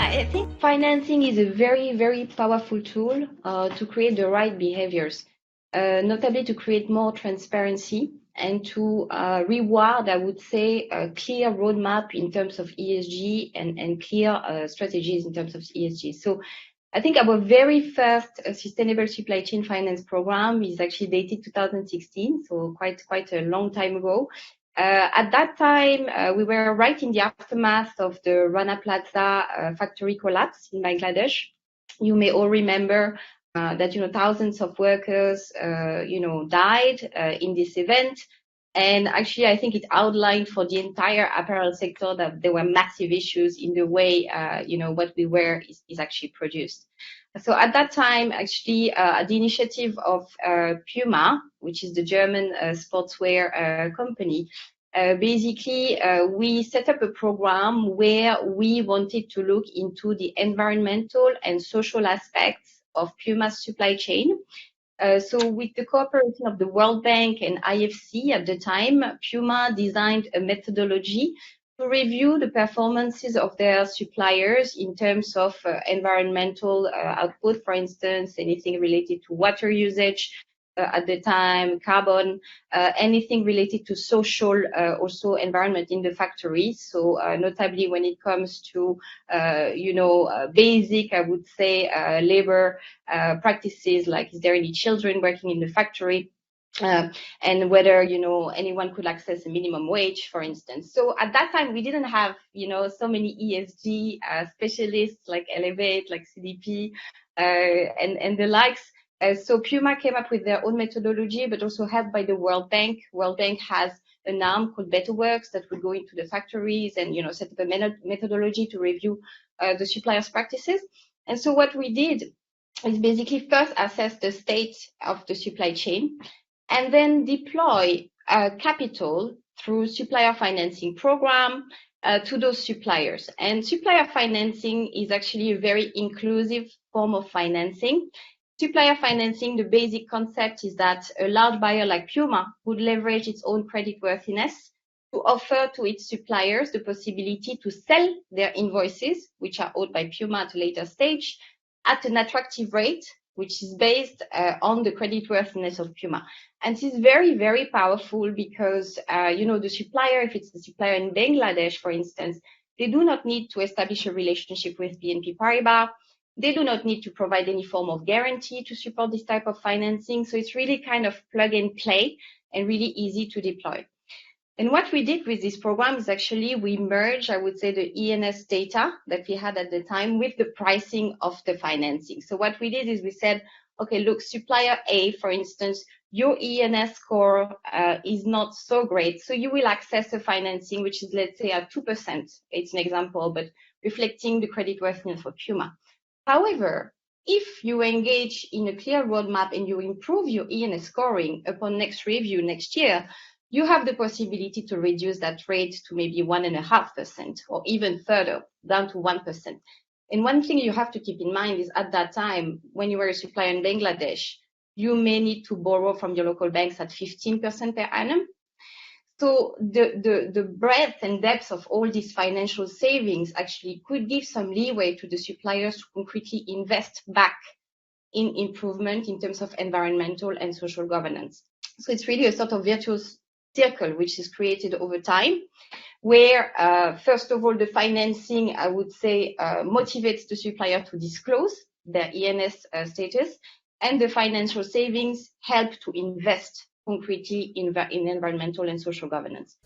I think financing is a very, very powerful tool to create the right behaviors, notably to create more transparency and to reward, I would say, a clear roadmap in terms of ESG and clear strategies in terms of ESG. So I think our very first sustainable supply chain finance program is actually dated 2016, so quite a long time ago. At that time, we were right in the aftermath of the Rana Plaza factory collapse in Bangladesh. You may all remember that thousands of workers died in this event. And actually, I think it outlined for the entire apparel sector that there were massive issues in the way, what we wear is actually produced. So at that time, actually, the initiative of Puma, which is the German sportswear company, basically, we set up a program where we wanted to look into the environmental and social aspects of Puma's supply chain. So with the cooperation of the World Bank and IFC at the time, Puma designed a methodology to review the performances of their suppliers in terms of environmental output, for instance, anything related to water usage at the time, carbon, anything related to social, also environment in the factory. So notably when it comes to, basic, I would say, labor practices, like is there any children working in the factory? And whether, anyone could access a minimum wage, for instance. So at that time, we didn't have, so many ESG specialists like Elevate, like CDP, and the likes. So Puma came up with their own methodology, but also helped by the World Bank. World Bank has an arm called BetterWorks that would go into the factories and, set up a methodology to review the suppliers' practices. And so what we did is basically first assess the state of the supply chain, and then deploy capital through supplier financing program to those suppliers. And supplier financing is actually a very inclusive form of financing. Supplier financing, the basic concept is that a large buyer like Puma would leverage its own creditworthiness to offer to its suppliers the possibility to sell their invoices, which are owed by Puma at a later stage, at an attractive rate, which is based on the creditworthiness of Puma. And this is very, very powerful because, the supplier, if it's the supplier in Bangladesh, for instance, they do not need to establish a relationship with BNP Paribas. They do not need to provide any form of guarantee to support this type of financing. So it's really kind of plug and play and really easy to deploy. And what we did with this program is actually we merged, I would say, the ENS data that we had at the time with the pricing of the financing. So what we did is we said, okay, look, supplier A, for instance, your ENS score is not so great. So you will access a financing, which is, let's say, at 2%. It's an example, but reflecting the creditworthiness for Puma. However, if you engage in a clear roadmap and you improve your ENS scoring upon next review next year, you have the possibility to reduce that rate to maybe 1.5% or even further, down to 1%. And one thing you have to keep in mind is at that time, when you were a supplier in Bangladesh, you may need to borrow from your local banks at 15% per annum. So the breadth and depth of all these financial savings actually could give some leeway to the suppliers to concretely invest back in improvement in terms of environmental and social governance. So it's really a sort of virtuous circle which is created over time, where first of all the financing, I would say, motivates the supplier to disclose their ENS status, and the financial savings help to invest concretely in environmental and social governance.